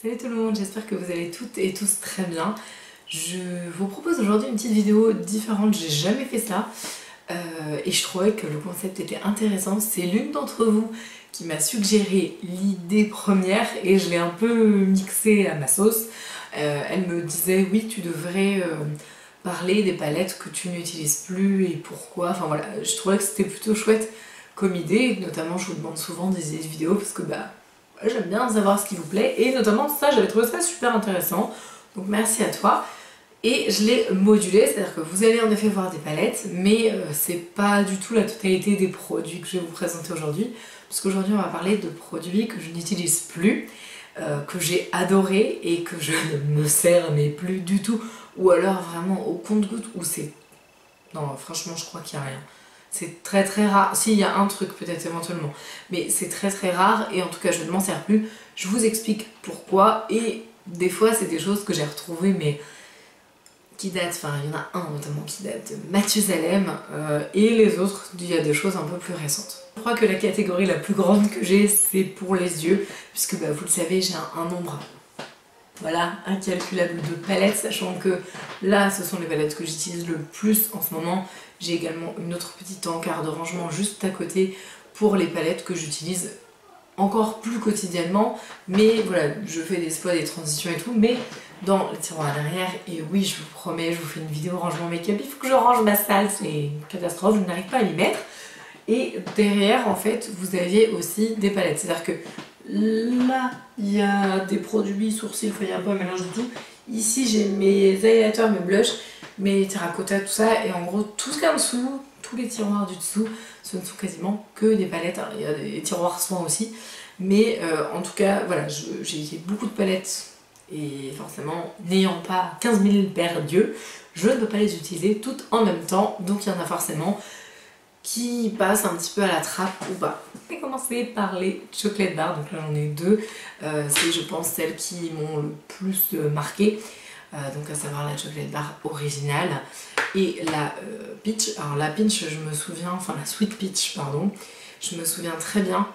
Salut tout le monde, j'espère que vous allez toutes et tous très bien. Je vous propose aujourd'hui une petite vidéo différente, j'ai jamais fait ça et je trouvais que le concept était intéressant. C'est l'une d'entre vous qui m'a suggéré l'idée première et je l'ai un peu mixée à ma sauce. Elle me disait oui, tu devrais parler des palettes que tu n'utilises plus et pourquoi. Enfin voilà, je trouvais que c'était plutôt chouette comme idée, notamment je vous demande souvent des idées de vidéos parce que j'aime bien savoir ce qui vous plaît et notamment ça, j'avais trouvé ça super intéressant, donc merci à toi. Et je l'ai modulé, c'est-à-dire que vous allez en effet voir des palettes, mais c'est pas du tout la totalité des produits que je vais vous présenter aujourd'hui, parce qu'aujourd'hui on va parler de produits que je n'utilise plus, que j'ai adoré et que je ne me sers mais plus du tout, ou alors vraiment au compte-gouttes où c'est... Non, franchement je crois qu'il n'y a rien. C'est très très rare, si il y a un truc peut-être éventuellement, mais c'est très très rare et en tout cas je ne m'en sers plus. Je vous explique pourquoi et des fois c'est des choses que j'ai retrouvées mais qui datent, enfin il y en a un notamment qui date de Mathusalem et les autres il y a des choses un peu plus récentes. Je crois que la catégorie la plus grande que j'ai c'est pour les yeux puisque vous le savez j'ai un nombre incalculable de palettes, sachant que là ce sont les palettes que j'utilise le plus en ce moment. J'ai également une autre petite encart de rangement juste à côté pour les palettes que j'utilise encore plus quotidiennement, mais voilà, je fais des fois des transitions et tout, mais dans le tiroir derrière, et oui je vous promets, je vous fais une vidéo rangement make-up, il faut que je range ma salle, c'est une catastrophe, je n'arrive pas à m'y mettre. Et derrière en fait vous aviez aussi des palettes, c'est à dire que là il y a des produits sourcils, il y a un peu un mélange de tout. Ici j'ai mes highlighters, mes blushs, mes terracotta, tout ça, et en gros tout ce qu'il y a en dessous, tous les tiroirs du dessous, ce ne sont quasiment que des palettes. Alors, il y a des tiroirs soins aussi, mais en tout cas voilà, j'ai beaucoup de palettes et forcément n'ayant pas 15 000 paires d'yeux, je ne peux pas les utiliser toutes en même temps, donc il y en a forcément qui passent un petit peu à la trappe ou pas. Je vais commencer par les chocolate bars, donc là j'en ai deux, c'est je pense celles qui m'ont le plus marqué, donc à savoir la chocolate bar originale et la peach. Alors la peach je me souviens, enfin la sweet peach pardon, je me souviens très bien,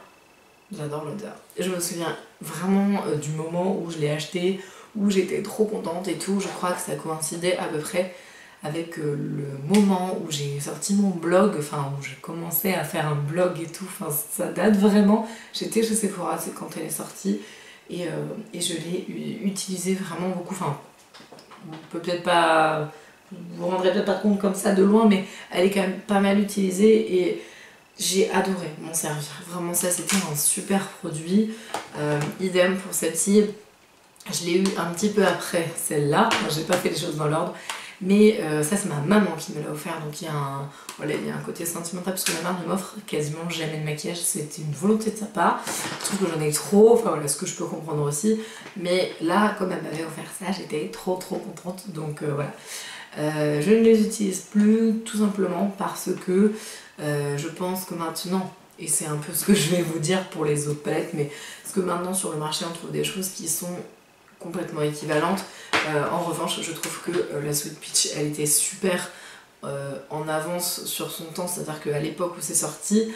j'adore l'odeur, je me souviens vraiment du moment où je l'ai acheté, où j'étais trop contente et tout. Je crois que ça coïncidait à peu près avec le moment où j'ai sorti mon blog, enfin où j'ai commencé à faire un blog et tout, enfin ça date vraiment. J'étais chez Sephora, c'est quand elle est sortie et je l'ai utilisée vraiment beaucoup. Enfin, peut-être pas, vous vous rendrez peut-être pas compte comme ça de loin, mais elle est quand même pas mal utilisée et j'ai adoré m'en servir. Vraiment ça c'était un super produit. Idem pour celle-ci, je l'ai eu un petit peu après celle-là, enfin, j'ai pas fait les choses dans l'ordre. Mais ça c'est ma maman qui me l'a offert, donc il y a un côté sentimental parce que ma mère ne m'offre quasiment jamais de maquillage, c'était une volonté de sa part. Je trouve que j'en ai trop, enfin voilà, ce que je peux comprendre aussi. Mais là, comme elle m'avait offert ça, j'étais trop contente, donc voilà. Je ne les utilise plus tout simplement parce que je pense que maintenant, et c'est un peu ce que je vais vous dire pour les autres palettes, mais parce que maintenant sur le marché on trouve des choses qui sont complètement équivalentes. En revanche, je trouve que la Sweet Peach, elle était super en avance sur son temps, c'est-à-dire qu'à l'époque où c'est sorti,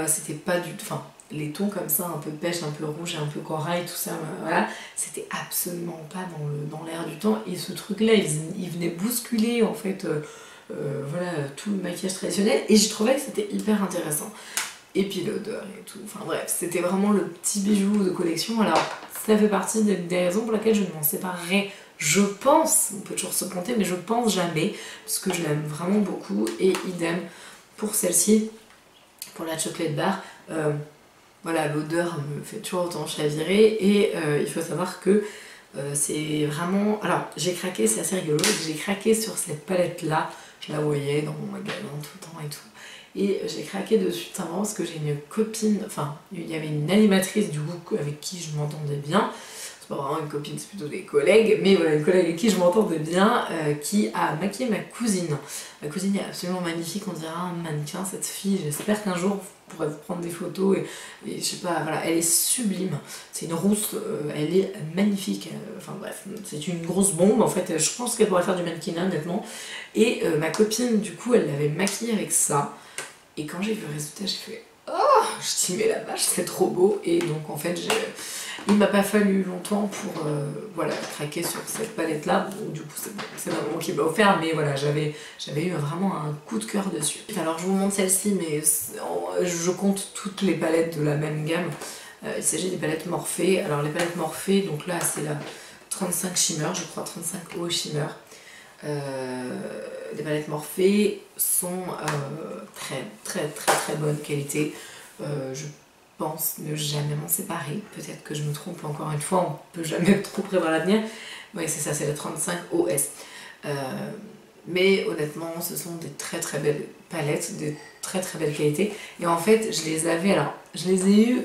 c'était pas du tout... Enfin, les tons comme ça, un peu pêche, un peu rouge et un peu corail, tout ça, voilà, c'était absolument pas dans l'air du temps. Et ce truc-là, il venait bousculer en fait voilà, tout le maquillage traditionnel et je trouvais que c'était hyper intéressant. Et puis l'odeur et tout, enfin bref, c'était vraiment le petit bijou de collection. Alors ça fait partie des raisons pour lesquelles je ne m'en séparerai, je pense, on peut toujours se planter, mais je pense jamais, parce que je l'aime vraiment beaucoup. Et idem pour celle-ci, pour la chocolate bar, voilà, l'odeur me fait toujours autant chavirer. Et il faut savoir que c'est vraiment... Alors j'ai craqué, c'est assez rigolo, j'ai craqué sur cette palette là, je la voyais dans mon magasin tout le temps et tout. Et j'ai craqué dessus simplement parce que j'ai une copine, enfin il y avait une animatrice du coup avec qui je m'entendais bien, c'est pas vraiment une copine, c'est plutôt des collègues, mais voilà, une collègue avec qui je m'entendais bien, qui a maquillé ma cousine. Ma cousine est absolument magnifique, on dirait un mannequin cette fille, j'espère qu'un jour vous pourrez vous prendre des photos et je sais pas, voilà, elle est sublime, c'est une rousse, elle est magnifique, enfin bref, c'est une grosse bombe en fait, je pense qu'elle pourrait faire du mannequinat honnêtement. Et ma copine du coup elle l'avait maquillée avec ça. Et quand j'ai vu le résultat, j'ai fait oh, je dis mais la vache c'est trop beau. Et donc en fait Il m'a pas fallu longtemps pour voilà, craquer sur cette palette là. Bon, du coup c'est ma maman qui m'a offert, mais voilà, j'avais eu vraiment un coup de cœur dessus. Alors je vous montre celle-ci, mais je compte toutes les palettes de la même gamme. Il s'agit des palettes Morphe. Alors les palettes Morphe, donc là c'est la 35 Shimmer, je crois 35 Eau Shimmer. Les palettes Morphe sont très bonne qualité. Je pense ne jamais m'en séparer. Peut-être que je me trompe encore une fois, on peut jamais trop prévoir l'avenir. Oui, c'est ça, c'est la 35 OS. Mais honnêtement, ce sont des très belles palettes, de très belle qualité. Et en fait, je les avais, alors je les ai eues,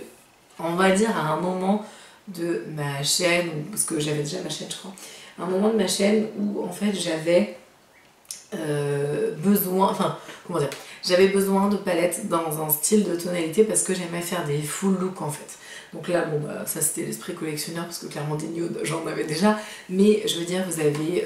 on va dire, à un moment de ma chaîne, parce que j'avais déjà ma chaîne, je crois, à un moment de ma chaîne où en fait j'avais besoin, enfin, comment dire, j'avais besoin de palettes dans un style de tonalité parce que j'aimais faire des full looks en fait. Donc là, bon bah ça c'était l'esprit collectionneur parce que clairement des nudes j'en avais déjà, mais je veux dire vous avez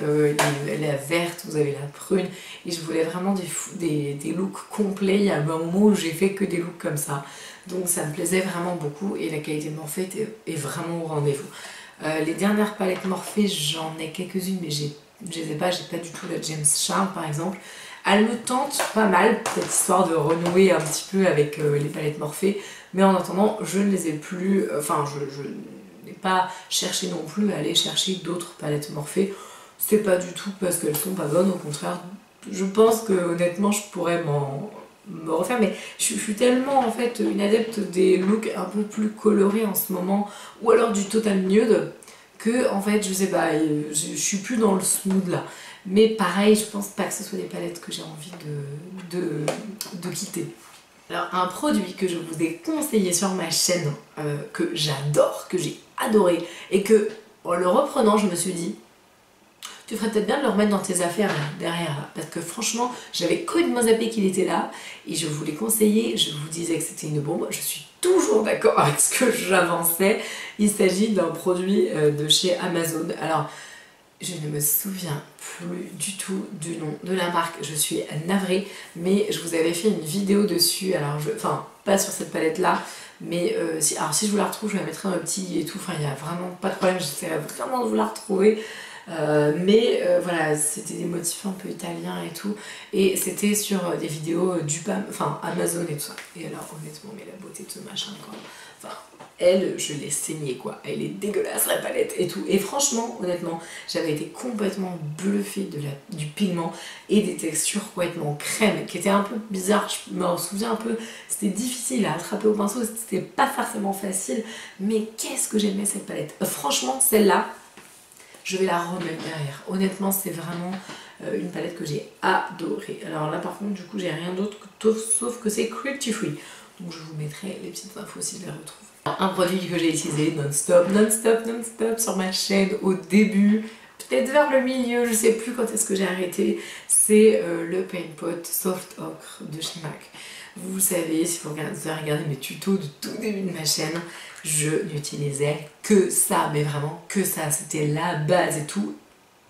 la verte, vous avez la prune, et je voulais vraiment des looks complets. Il y a un moment où j'ai fait que des looks comme ça, donc ça me plaisait vraiment beaucoup et la qualité de Morphe est vraiment au rendez-vous. Les dernières palettes Morphe, j'en ai quelques-unes mais je les ai pas, j'ai pas du tout la James Charles par exemple. Elle me tente pas mal, cette histoire de renouer un petit peu avec les palettes Morphe, mais en attendant, je ne les ai plus, enfin je n'ai pas cherché non plus à aller chercher d'autres palettes Morphe. C'est pas du tout parce qu'elles sont pas bonnes, au contraire, je pense que honnêtement je pourrais me refaire, mais je suis tellement en fait une adepte des looks un peu plus colorés en ce moment, ou alors du total nude, que en fait je sais pas, je suis plus dans le smooth là. Mais pareil, je pense pas que ce soit des palettes que j'ai envie de quitter. Alors un produit que je vous ai conseillé sur ma chaîne, que j'adore, que j'ai adoré, et que en le reprenant je me suis dit tu ferais peut-être bien de le remettre dans tes affaires là, derrière là, parce que franchement j'avais complètement zappé qu'il était là et je vous l'ai conseillé, je vous disais que c'était une bombe, je suis toujours d'accord avec ce que j'avançais. Il s'agit d'un produit de chez Amazon. Alors je ne me souviens plus du tout du nom de la marque, je suis navrée, mais je vous avais fait une vidéo dessus, alors enfin pas sur cette palette là, mais si je vous la retrouve je la mettrai dans le petit et tout, enfin il n'y a vraiment pas de problème, j'essaierai vraiment de vous la retrouver. Voilà, c'était des motifs un peu italiens et tout, et c'était sur des vidéos du enfin Amazon et tout ça. Et alors honnêtement, mais la beauté de ce machin quoi, enfin elle, je l'ai saignée quoi, elle est dégueulasse la palette et tout, et franchement honnêtement j'avais été complètement bluffée du pigment et des textures complètement crème qui étaient un peu bizarres. Je me souviens un peu, c'était difficile à attraper au pinceau, c'était pas forcément facile, mais qu'est-ce que j'aimais cette palette. Franchement celle-là je vais la remettre derrière. Honnêtement, c'est vraiment une palette que j'ai adorée. Alors là, par contre, du coup, j'ai rien d'autre sauf que c'est cruelty free. Donc je vous mettrai les petites infos si je les retrouve. Alors, un produit que j'ai utilisé non-stop sur ma chaîne au début, peut-être vers le milieu, je sais plus quand est-ce que j'ai arrêté, c'est le Paint Pot Soft Ocre de chez MAC. Vous savez, si vous avez regardé mes tutos de tout début de ma chaîne, je n'utilisais que ça, mais vraiment que ça, c'était la base et tout.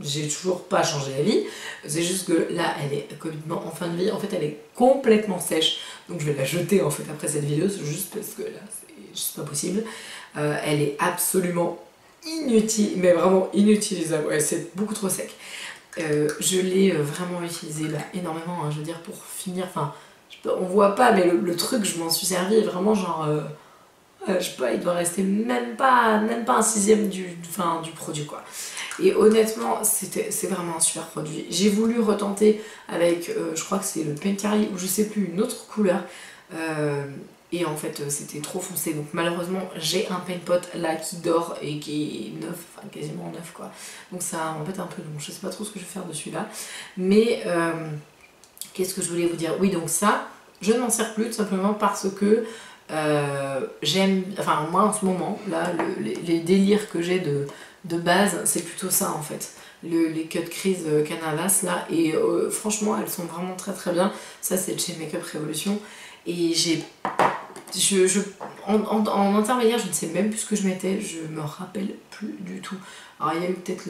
J'ai toujours pas changé d'avis, c'est juste que là elle est complètement en fin de vie, en fait elle est complètement sèche, donc je vais la jeter en fait après cette vidéo, c'est juste parce que là c'est juste pas possible. Elle est absolument inutile, mais vraiment inutilisable, ouais, c'est beaucoup trop sec. Je l'ai vraiment utilisé énormément, hein, je veux dire pour finir, enfin on voit pas, mais le truc je m'en suis servi vraiment genre je sais pas, il doit rester même pas un sixième du produit quoi. Et honnêtement c'est vraiment un super produit. J'ai voulu retenter avec je crois que c'est le Painterly ou je sais plus, une autre couleur, et en fait c'était trop foncé, donc malheureusement j'ai un paint pot là qui dort et qui est neuf, enfin quasiment neuf quoi, donc ça m'embête un peu, donc je sais pas trop ce que je vais faire de celui-là, mais qu'est-ce que je voulais vous dire, oui, donc ça je ne m'en sers plus tout simplement parce que j'aime, enfin moi en ce moment là les délires que j'ai de base c'est plutôt ça en fait, les cut crease canvas là, et franchement elles sont vraiment très bien. Ça c'est de chez Makeup Revolution, et en intermédiaire je ne sais même plus ce que je mettais, je me rappelle plus du tout. Alors il y a eu peut-être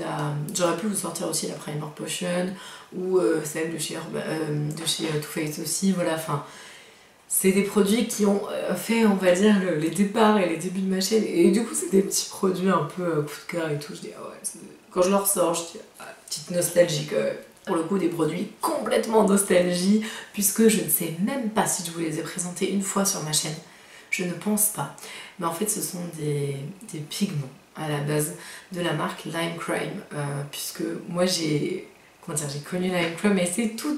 j'aurais pu vous sortir aussi la Primer Potion ou celle de chez Too Faced aussi, voilà, enfin c'est des produits qui ont fait, on va dire, les départs et les débuts de ma chaîne. Et du coup, c'est des petits produits un peu coup de cœur et tout. Je dis, ah ouais, quand je leur sors, je dis, ah, petite nostalgie quand même. Pour le coup, des produits complètement nostalgie, puisque je ne sais même pas si je vous les ai présentés une fois sur ma chaîne. Je ne pense pas. Mais en fait, ce sont des pigments à la base de la marque Lime Crime. Puisque moi, j'ai connu Lime Crime, mais c'est tout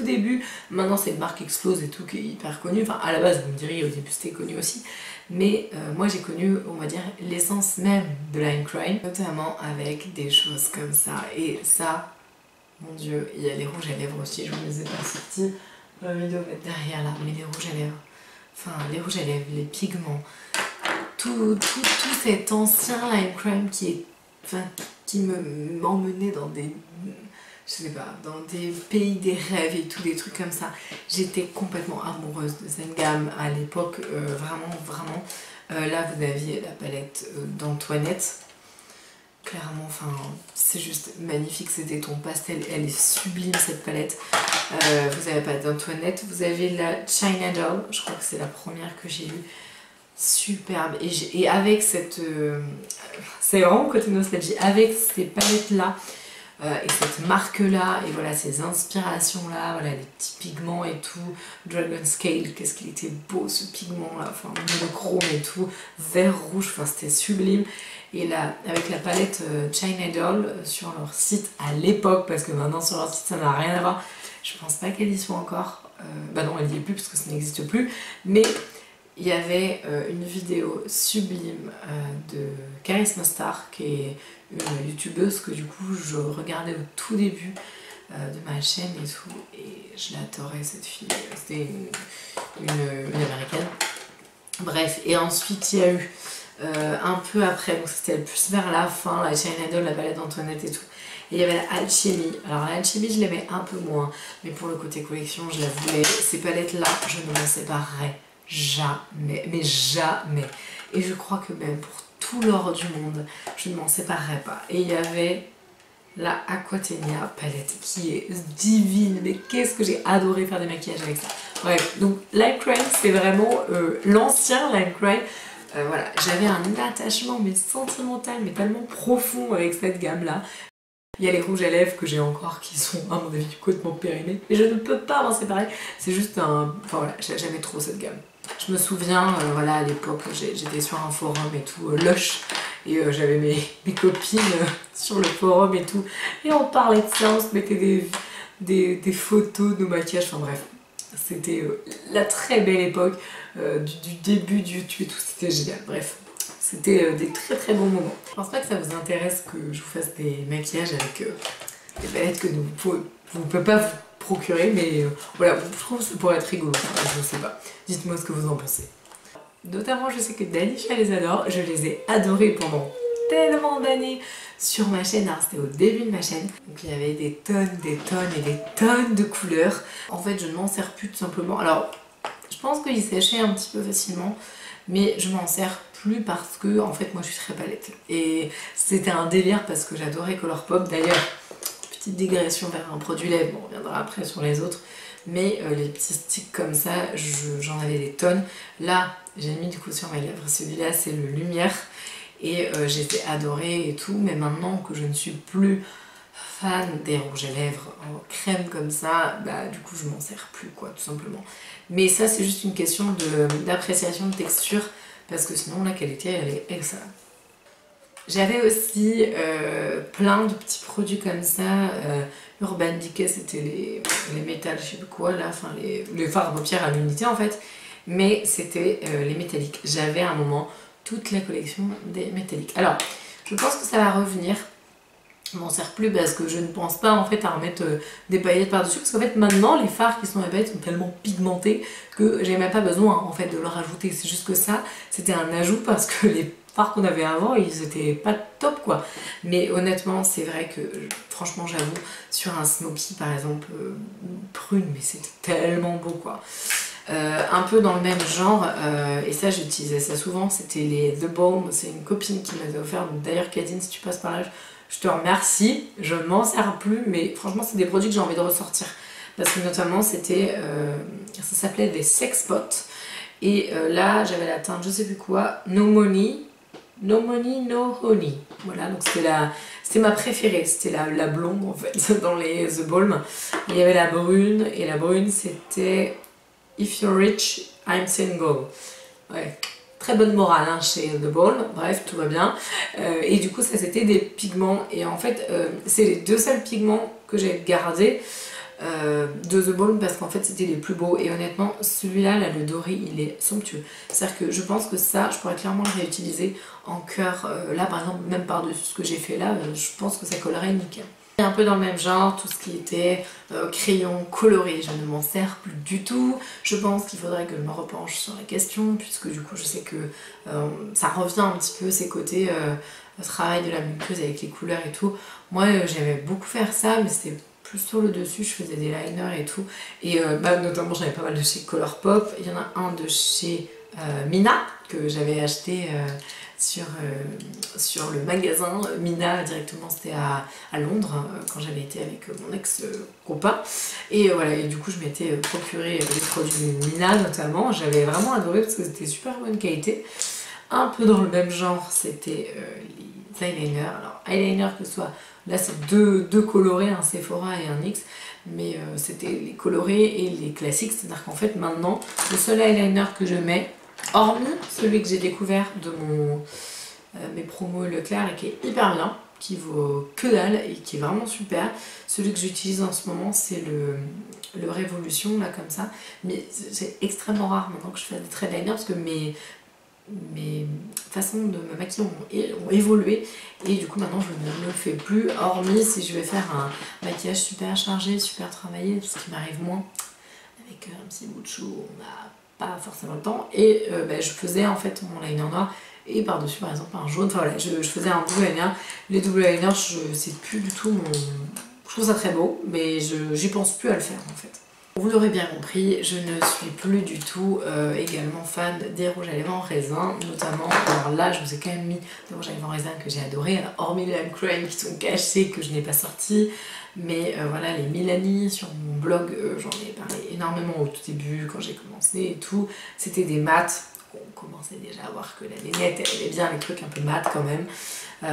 début. Maintenant, c'est une marque explose et tout, qui est hyper connue. Enfin, à la base, vous me direz, au début, c'était connu aussi. Mais moi, j'ai connu, on va dire, l'essence même de Lime Crime, notamment avec des choses comme ça. Et ça, mon Dieu, il y a les rouges à lèvres aussi. Je vous les ai pas sortis dans la vidéo derrière là, mais les rouges à lèvres. Enfin, les rouges à lèvres, les pigments, tout cet ancien Lime Crime qui m'emmenait dans des, je sais pas, dans des pays des rêves et tout, des trucs comme ça. J'étais complètement amoureuse de cette gamme à l'époque, vraiment. Là, vous aviez la palette d'Antoinette. Clairement, enfin, c'est juste magnifique, c'était ton pastel, elle est sublime cette palette. Vous avez pas d'Antoinette, vous avez la China Doll, je crois que c'est la première que j'ai eue. Superbe, et avec cette... c'est vraiment côté nostalgie, avec ces palettes là, et cette marque là, et voilà ces inspirations là, voilà les petits pigments et tout, Dragon Scale, qu'est-ce qu'il était beau ce pigment là, enfin le chrome et tout, vert rouge, enfin c'était sublime. Et là, avec la palette China Doll sur leur site à l'époque, parce que maintenant sur leur site ça n'a rien à voir, je pense pas qu'elle y soit encore, bah non elle y est plus parce que ça n'existe plus, mais il y avait une vidéo sublime de Charisma Star, qui est une youtubeuse que du coup je regardais au tout début de ma chaîne et tout, et je l'adorais cette fille, c'était une américaine. Bref, et ensuite il y a eu un peu après, donc c'était plus vers la fin, la China Doll, la palette d'Antoinette et tout. Et il y avait la Alchemy. Alors la Alchemy je l'aimais un peu moins, mais pour le côté collection je la voulais. Ces palettes là, je ne m'en séparerai jamais, mais jamais. Et je crois que même pour tout l'or du monde, je ne m'en séparerai pas. Et il y avait la Aquatenia palette qui est divine, mais qu'est-ce que j'ai adoré faire des maquillages avec ça. Bref, donc Lime Crime c'est vraiment l'ancien Lime Crime. Voilà, j'avais un attachement mais sentimental, mais tellement profond avec cette gamme là. Il y a les rouges à lèvres que j'ai encore qui sont à mon avis complètement périmés, mais je ne peux pas m'en séparer, c'est juste un... Enfin voilà, j'aimais trop cette gamme. Je me souviens, voilà, à l'époque j'étais sur un forum et tout, Lush, et j'avais mes copines sur le forum et tout, et on parlait de ça, on se mettait des photos de nos maquillages, enfin bref. C'était la très belle époque du début du YouTube et tout, c'était génial, bref. C'était des très bons moments. Je pense pas que ça vous intéresse que je vous fasse des maquillages avec des palettes que vous ne pouvez pas vous procurer, mais voilà, je trouve que ça pourrait être rigolo, je sais pas. Dites-moi ce que vous en pensez. Notamment, je sais que Danisha les adore, je les ai adorés pendant tellement d'années sur ma chaîne, hein, c'était au début de ma chaîne. Donc il y avait des tonnes et des tonnes de couleurs. En fait, je ne m'en sers plus tout simplement. Alors, je pense qu'il séchait un petit peu facilement, mais je m'en sers plus parce que en fait moi je suis très palette et c'était un délire parce que j'adorais Colourpop. D'ailleurs, petite digression vers un produit lèvres, bon, on reviendra après sur les autres, mais les petits sticks comme ça j'en avais des tonnes. Là j'ai mis du coup sur mes lèvres, celui-là c'est le Lumière et j'étais adorée et tout, mais maintenant que je ne suis plus fan des rouges à lèvres en crème comme ça, bah du coup je m'en sers plus quoi, tout simplement. Mais ça c'est juste une question d'appréciation de texture, parce que sinon la qualité elle est excellente. J'avais aussi plein de petits produits comme ça. Urban Decay c'était les métals, je sais plus quoi là, enfin les fards de paupières à l'unité en fait, mais c'était les métalliques. J'avais à un moment toute la collection des métalliques. Alors je pense que ça va revenir. Je m'en sers plus parce que je ne pense pas en fait à remettre des paillettes par dessus, parce qu'en fait maintenant les fards qui sont à paillettes sont tellement pigmentés que j'ai même pas besoin en fait de le rajouter. C'est juste que ça c'était un ajout parce que les fards qu'on avait avant ils étaient pas top quoi. Mais honnêtement c'est vrai que franchement j'avoue sur un smoky par exemple prune, mais c'était tellement beau quoi. Un peu dans le même genre, et ça j'utilisais ça souvent, c'était les The Balm, c'est une copine qui m'avait offert. D'ailleurs Cadine, si tu passes par là, je te remercie, je ne m'en sers plus, mais franchement c'est des produits que j'ai envie de ressortir parce que notamment c'était, ça s'appelait des sex spots. Et là j'avais la teinte je sais plus quoi, No Money, No Money, No Honey. Voilà, donc c'était ma préférée, c'était la blonde en fait dans les The Balm. Il y avait la brune, et la brune c'était If You're Rich, I'm Single. Ouais, très bonne morale hein, chez The Balm, bref, tout va bien. Et du coup ça c'était des pigments, et en fait c'est les deux seuls pigments que j'ai gardés de The Balm, parce qu'en fait c'était les plus beaux, et honnêtement celui-là, là, le doré, il est somptueux. C'est-à-dire que je pense que ça, je pourrais clairement le réutiliser en cœur, là par exemple, même par-dessus ce que j'ai fait là, je pense que ça collerait nickel. Et un peu dans le même genre, tout ce qui était crayon coloré, je ne m'en sers plus du tout. Je pense qu'il faudrait que je me repenche sur la question, puisque du coup je sais que ça revient un petit peu ces côtés travail de la muqueuse avec les couleurs et tout. Moi j'aimais beaucoup faire ça, mais c'était plus sur le dessus, je faisais des liners et tout. Et notamment j'avais pas mal de chez Colourpop. Il y en a un de chez Mina que j'avais acheté sur le magasin Mina directement, c'était à Londres quand j'avais été avec mon ex-copain. Et voilà, et du coup je m'étais procuré des produits Mina notamment. J'avais vraiment adoré parce que c'était super bonne qualité. Un peu dans le même genre, c'était les eyeliners. Alors eyeliner que ce soit, là c'est deux colorés, un Sephora et un NYX, mais c'était les colorés et les classiques, c'est-à-dire qu'en fait maintenant, le seul eyeliner que je mets, hormis celui que j'ai découvert de mes promos Leclerc et qui est hyper bien, qui vaut que dalle et qui est vraiment super, celui que j'utilise en ce moment c'est le Révolution, là comme ça, mais c'est extrêmement rare maintenant que je fais des traits eyeliner parce que mes façons de me maquiller ont évolué, et du coup maintenant je ne le fais plus, hormis si je vais faire un maquillage super chargé, super travaillé, ce qui m'arrive moins avec un petit bout de chou, on n'a pas forcément le temps, et je faisais en fait mon liner noir et par dessus par exemple un jaune, enfin voilà, je faisais un double liner. Les double liners c'est plus du tout mon... Je trouve ça très beau, mais j'y pense plus à le faire en fait. Vous l'aurez bien compris, je ne suis plus du tout également fan des rouges à lèvres en raisin, notamment, alors là je vous ai quand même mis des rouges à lèvres en raisin que j'ai adoré, hormis les M Crème qui sont cachés, que je n'ai pas sortis, mais voilà, les Milani sur mon blog, j'en ai parlé énormément au tout début quand j'ai commencé et tout, c'était des mats. On commençait déjà à voir que la Nénette elle aimait bien les trucs un peu mat quand même,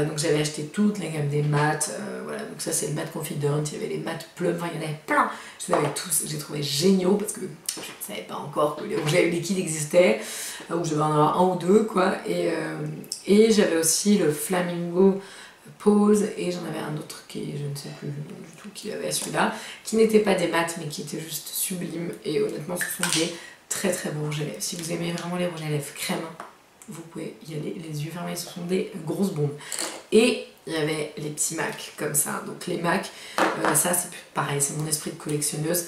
donc j'avais acheté toute la gamme des mats, voilà, donc ça c'est le mat confident, il y avait les mats plumes, enfin il y en avait plein, je les avais tous, j'ai trouvé géniaux parce que je ne savais pas encore que les rouges à lèvres liquides existaient, ou je devais en avoir un ou deux quoi, et j'avais aussi le Flamingo Pose, et j'en avais un autre qui, je ne sais plus le nom du tout, qui avait celui-là, qui n'était pas des mats mais qui était juste sublime, et honnêtement ce sont des très très beaux rouges à lèvres. Si vous aimez vraiment les rouges à lèvres crème, vous pouvez y aller les yeux fermés, ce sont des grosses bombes. Et il y avait les petits MAC comme ça, donc les MAC, ça c'est pareil, c'est mon esprit de collectionneuse.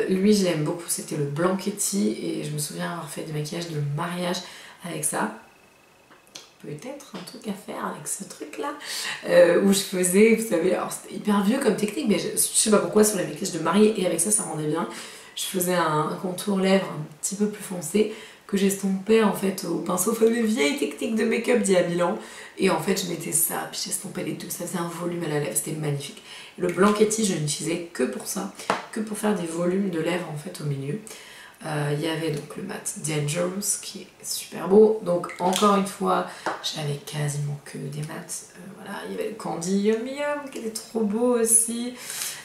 Lui je l'aime beaucoup, c'était le Blanchetti, et je me souviens avoir fait des maquillages de mariage avec ça. Peut-être un truc à faire avec ce truc là, où je faisais, vous savez, alors c'était hyper vieux comme technique, mais je sais pas pourquoi sur les maquillages de mariée, et avec ça ça rendait bien. Je faisais un contour lèvres un petit peu plus foncé que j'estompais en fait au pinceau, enfin les vieilles techniques de make-up d'il y a 1000 ans, et en fait je mettais ça, puis j'estompais les deux, ça faisait un volume à la lèvre, c'était magnifique. Le Blanchetti je n'utilisais que pour ça, que pour faire des volumes de lèvres en fait au milieu. Il y avait donc le mat Dangerous qui est super beau, donc encore une fois j'avais quasiment que des mats, voilà. Il y avait le Candy Yum Yum qui était trop beau aussi.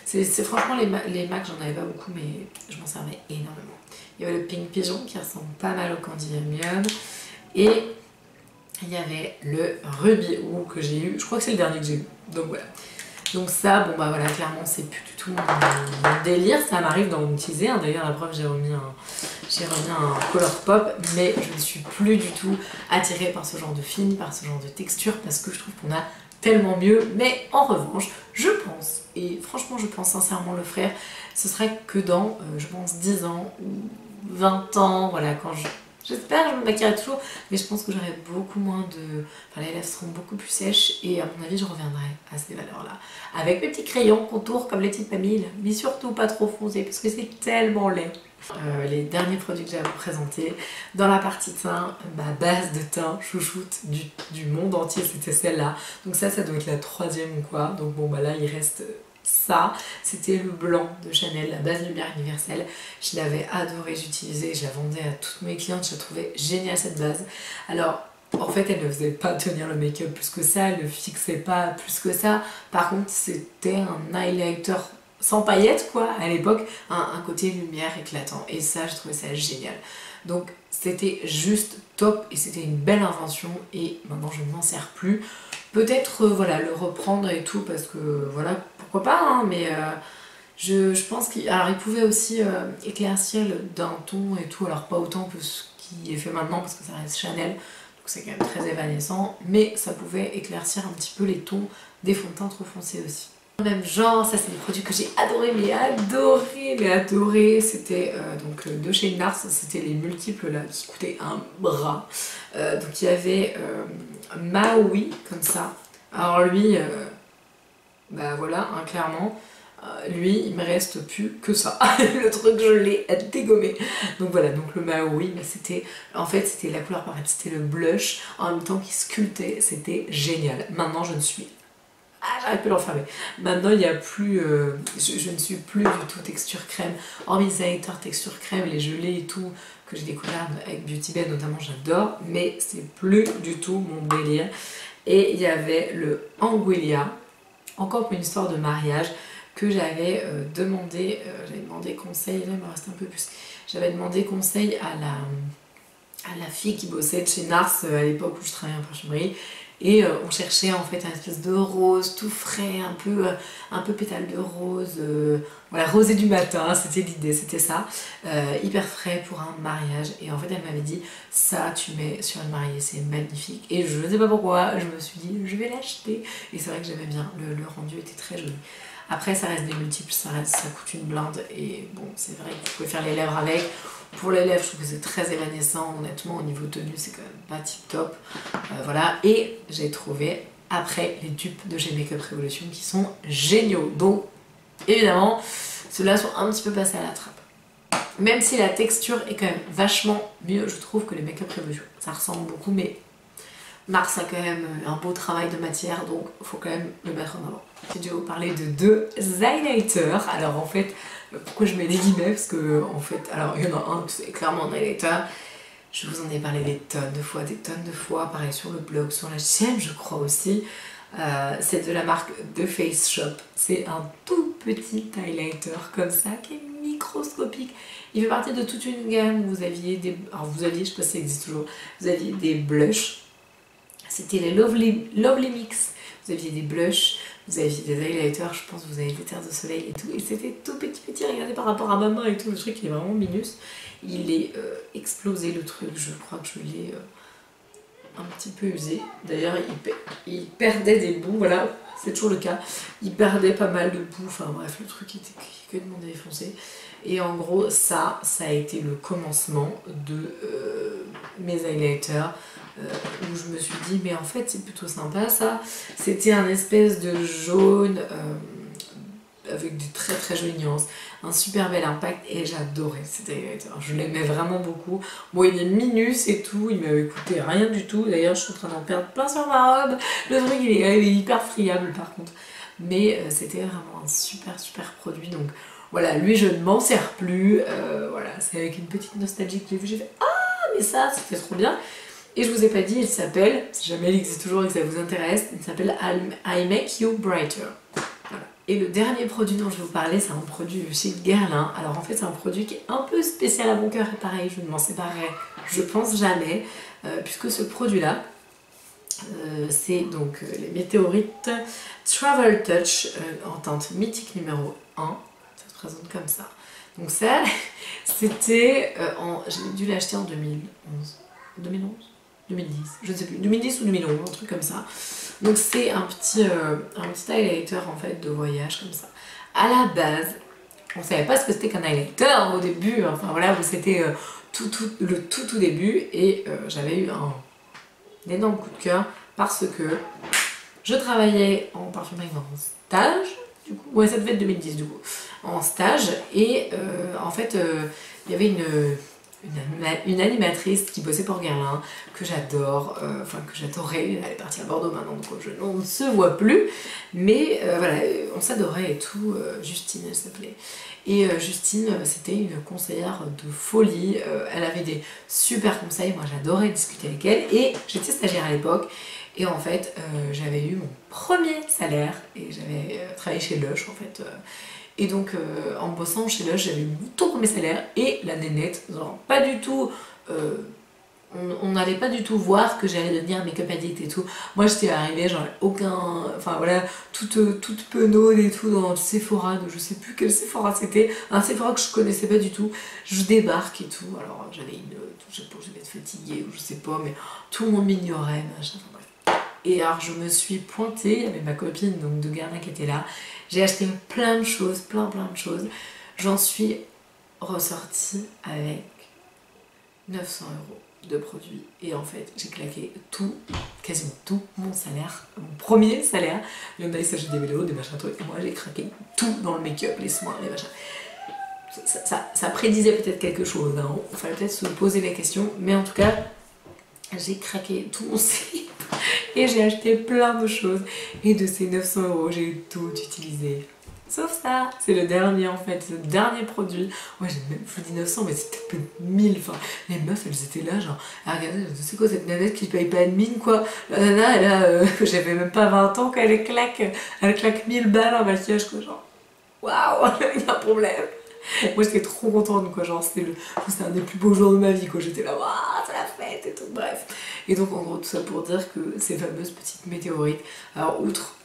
C'est franchement les MAC j'en avais pas beaucoup, mais je m'en servais énormément. Il y avait le Pink Pigeon qui ressemble pas mal au Candy Yum Yum, et il y avait le Ruby Woo que j'ai eu, je crois que c'est le dernier que j'ai eu, donc voilà. Donc ça, bon bah voilà, clairement c'est plus du tout mon délire, ça m'arrive d'en utiliser, hein. D'ailleurs la preuve j'ai remis un Colourpop, mais je ne suis plus du tout attirée par ce genre de film, par ce genre de texture, parce que je trouve qu'on a tellement mieux. Mais en revanche, je pense, et franchement je pense sincèrement le faire, ce serait que dans, je pense 10 ans ou 20 ans, voilà, quand j'espère que je me maquillerai toujours, mais je pense que j'aurai beaucoup moins de... Enfin, les lèvres seront beaucoup plus sèches, et à mon avis, je reviendrai à ces valeurs-là. Avec mes petits crayons contours comme les petites mamilles, mais surtout pas trop foncés, parce que c'est tellement laid. Les derniers produits que j'ai à vous présenter, dans la partie teint, ma base de teint chouchoute du monde entier, c'était celle-là. Donc ça doit être la 3e ou quoi. Donc bon, bah là, il reste ça, c'était le blanc de Chanel, la base lumière universelle. Je l'avais adoré, j'utilisais, je la vendais à toutes mes clientes, je la trouvais géniale cette base. Alors, en fait, elle ne faisait pas tenir le make-up plus que ça, elle ne fixait pas plus que ça. Par contre, c'était un highlighter sans paillettes, quoi, à l'époque, un côté lumière éclatant. Et ça, je trouvais ça génial. Donc, c'était juste top et c'était une belle invention. Et maintenant, je ne m'en sers plus. Peut-être, voilà, le reprendre et tout, parce que, voilà, pourquoi pas, hein, mais je pense qu'il pouvait aussi éclaircir d'un ton et tout. Alors, pas autant que ce qui est fait maintenant, parce que ça reste Chanel. Donc c'est quand même très évanescent, mais ça pouvait éclaircir un petit peu les tons des fonds de teint trop foncés aussi. Même genre, ça c'est des produits que j'ai adoré, mais adoré, c'était donc de chez Nars, c'était les multiples là qui coûtaient un bras. Donc il y avait Maui comme ça. Alors lui, bah voilà, hein, clairement. Lui, il me reste plus que ça. Le truc, je l'ai dégommé. Donc voilà, donc le Maui, mais c'était, en fait, c'était la couleur parfaite, c'était le blush en même temps qui sculptait, c'était génial. Maintenant, je ne suis... Ah, j'arrive plus à l'enfermer. Maintenant, il n'y a plus... je ne suis plus du tout texture crème. Hormis les highlighters texture crème, les gelées et tout, que j'ai découvert avec Beauty Bay notamment, j'adore. Mais c'est plus du tout mon délire. Et il y avait le Anguilla, encore pour une histoire de mariage, que j'avais demandé conseil, là il me reste un peu plus, j'avais demandé conseil à la fille qui bossait de chez Nars à l'époque où je travaillais en parfumerie, et on cherchait en fait un espèce de rose tout frais, un peu pétale de rose, voilà, rosé du matin, c'était l'idée, c'était ça, hyper frais pour un mariage. Et en fait elle m'avait dit, ça tu mets sur une mariée, c'est magnifique. Et je ne sais pas pourquoi, je me suis dit je vais l'acheter, et c'est vrai que j'aimais bien, le rendu était très joli. Après ça reste des multiples, ça coûte une blinde, et bon c'est vrai que vous pouvez faire les lèvres avec. Pour les lèvres je trouve que c'est très évanescent, honnêtement au niveau tenue c'est quand même pas tip top. Voilà, et j'ai trouvé après les dupes de chez Makeup Revolution qui sont géniaux. Donc évidemment ceux-là sont un petit peu passés à la trappe. Même si la texture est quand même vachement mieux je trouve que les Makeup Revolution. Ça ressemble beaucoup mais Nars a quand même un beau travail de matière, donc il faut quand même le mettre en avant. J'ai dû vous parler de deux highlighters. Alors en fait, pourquoi je mets des guillemets? Parce que en fait, alors il y en a un, c'est clairement un highlighter. Je vous en ai parlé des tonnes de fois, pareil sur le blog, sur la chaîne je crois aussi. C'est de la marque The Face Shop. C'est un tout petit highlighter comme ça qui est microscopique. Il fait partie de toute une gamme. Vous aviez des... Alors vous aviez, je sais pas si ça existe toujours, vous aviez des blushs. C'était les Lovely Mix. Vous aviez des blushs, vous aviez des highlighters, je pense que vous avez des terres de soleil et tout. Et c'était tout petit, regardez par rapport à ma main et tout, le truc il est vraiment minus. Il est explosé le truc, je crois que je l'ai un petit peu usé. D'ailleurs il perdait des bouts, voilà, c'est toujours le cas. Il perdait pas mal de bouts, enfin bref, le truc était complètement défoncé. Et en gros, ça a été le commencement de mes highlighters. Où je me suis dit mais en fait c'est plutôt sympa ça. C'était un espèce de jaune avec des très jolies nuances, un super bel impact et j'adorais cet highlighter, je l'aimais vraiment beaucoup. Bon il est minus et tout, il m'avait coûté rien du tout, d'ailleurs je suis en train d'en perdre plein sur ma robe, le truc il est hyper friable par contre, mais c'était vraiment un super produit. Donc voilà, lui je ne m'en sers plus, voilà, c'est avec une petite nostalgie que j'ai vu, j'ai fait ah mais ça c'était trop bien. Et je vous ai pas dit, il s'appelle, si jamais il existe toujours et que ça vous intéresse, il s'appelle I Make You Brighter. Voilà. Et le dernier produit dont je vais vous parler, c'est un produit chez Guerlain. Alors en fait c'est un produit qui est un peu spécial à mon cœur et pareil, je ne m'en séparerai, je pense jamais, puisque ce produit-là, c'est donc les météorites Travel Touch en teinte mythique numéro 1, ça se présente comme ça. Donc ça, c'était, j'ai dû l'acheter en 2011, 2010, je ne sais plus, 2010 ou 2011, un truc comme ça. Donc c'est un petit highlighter en fait de voyage comme ça. À la base, on savait pas ce que c'était qu'un highlighter au début, enfin voilà, c'était le tout début et j'avais eu un énorme coup de cœur parce que je travaillais en parfumerie en stage, du coup, ouais ça devait être 2010 du coup, en stage et en fait il y avait une animatrice qui bossait pour Guerlain, que j'adore, enfin que j'adorais, elle est partie à Bordeaux maintenant, donc on ne se voit plus, mais voilà, on s'adorait et tout, Justine elle s'appelait. Et Justine, c'était une conseillère de folie, elle avait des super conseils, moi j'adorais discuter avec elle, et j'étais stagiaire à l'époque, et en fait j'avais eu mon premier salaire, et j'avais travaillé chez Lush en fait, et donc en bossant chez Lush, j'avais eu mon tout premier salaire, et la nénette, genre pas du tout... on n'allait pas du tout voir que j'allais devenir make-up addict et tout. Moi j'étais arrivée, genre aucun... Enfin voilà, toute penaude et tout dans le Sephora, de je sais plus quel Sephora c'était, un Sephora que je connaissais pas du tout. Je débarque et tout, alors j'avais une... je sais pas, je devais être fatiguée ou je sais pas, mais tout le monde m'ignorait, machin, enfin bref. Et alors je me suis pointée, il y avait ma copine donc de Guerlain qui était là, j'ai acheté plein de choses, plein de choses. J'en suis ressortie avec 900 € de produits, et en fait j'ai claqué tout, quasiment tout mon salaire, mon premier salaire. Il y en a, il s'agit des vélos, des machins trucs, et moi j'ai craqué tout dans le make-up, les soins, les machins. Ça prédisait peut-être quelque chose, hein. Il fallait peut-être se poser la question, mais en tout cas j'ai craqué tout mon slip et j'ai acheté plein de choses, et de ces 900 € j'ai tout utilisé. Sauf ça, c'est le dernier en fait, le dernier produit. Ouais, j'ai même, je vous dis 900, mais c'était peut-être 1000. Enfin, les meufs, elles étaient là, genre, ah, regardez, c'est quoi cette nanette qui paye pas de mine, quoi. La nana, elle a, j'avais même pas 20 ans qu'elle claque 1000 balles en maquillage, quoi, genre, waouh, il y a un problème. Moi, j'étais trop contente, quoi, genre, c'était un des plus beaux jours de ma vie, quoi. J'étais là, waouh, c'est la fête et tout, bref. Et donc, en gros, tout ça pour dire que ces fameuses petites météorites, alors, outre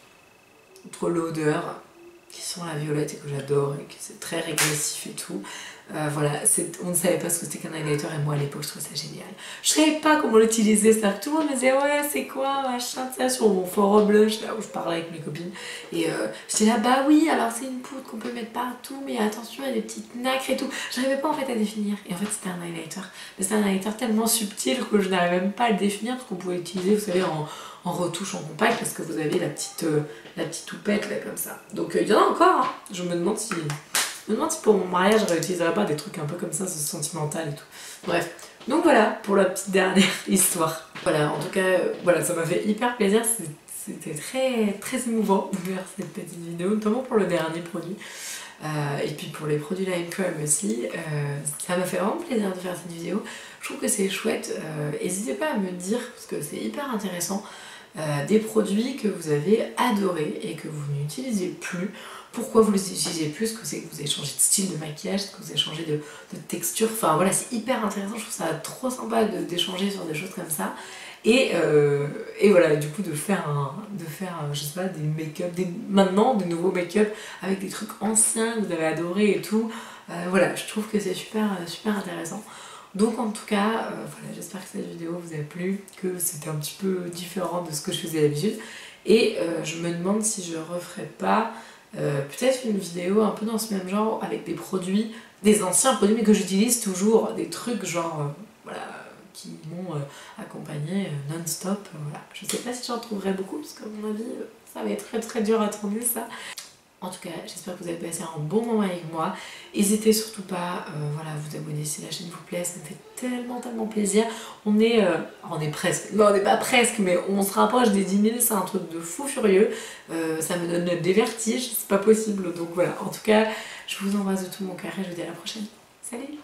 l'odeur, qui sont la violette et que j'adore et que c'est très régressif et tout. Voilà, on ne savait pas ce que c'était qu'un highlighter, et moi à l'époque je trouvais ça génial. Je savais pas comment l'utiliser, c'est-à-dire que tout le monde me disait ouais c'est quoi machin, ça sur mon forum blush là où je parlais avec mes copines, et j'étais là bah oui alors c'est une poudre qu'on peut mettre partout mais attention il y a des petites nacres et tout. J'arrivais pas en fait à définir, et en fait c'était un highlighter, mais c'était un highlighter tellement subtil que je n'arrivais même pas à le définir, parce qu'on pouvait l'utiliser vous savez en retouche en compact, parce que vous avez la petite toupette là comme ça. Donc il y en a encore, hein. Je me demande si pour mon mariage je réutiliserais pas des trucs un peu comme ça, ce sentimental et tout. Bref, donc voilà pour la petite dernière histoire. Voilà, en tout cas, voilà, ça m'a fait hyper plaisir, c'était très émouvant de faire cette petite vidéo, notamment pour le dernier produit. Et puis pour les produits Line Crème aussi, ça m'a fait vraiment plaisir de faire cette vidéo. Je trouve que c'est chouette, n'hésitez pas à me dire, parce que c'est hyper intéressant, des produits que vous avez adorés et que vous n'utilisez plus. Pourquoi vous les utilisez plus? Est-ce que c'est que vous avez changé de style de maquillage? Est-ce que vous avez changé de texture? Enfin voilà, c'est hyper intéressant, je trouve ça trop sympa d'échanger sur des choses comme ça. Et voilà, du coup de faire je sais pas, des make-up, maintenant des nouveaux make-up avec des trucs anciens que vous avez adorés et tout. Voilà, je trouve que c'est super intéressant. Donc en tout cas, voilà, j'espère que cette vidéo vous a plu, que c'était un petit peu différent de ce que je faisais d'habitude. Et je me demande si je referai pas peut-être une vidéo un peu dans ce même genre, avec des produits, des anciens produits mais que j'utilise toujours, des trucs genre, voilà, qui m'ont accompagné non-stop. Voilà. Je sais pas si j'en trouverai beaucoup, parce qu'à mon avis, ça va être très dur à tourner ça. En tout cas, j'espère que vous avez passé un bon moment avec moi. N'hésitez surtout pas voilà, à vous abonner si la chaîne vous plaît, ça me fait tellement plaisir. On est presque, non on n'est pas presque, mais on se rapproche des 10 000, c'est un truc de fou furieux. Ça me donne des vertiges, c'est pas possible. Donc voilà, en tout cas, je vous embrasse de tout mon cœur et je vous dis à la prochaine. Salut!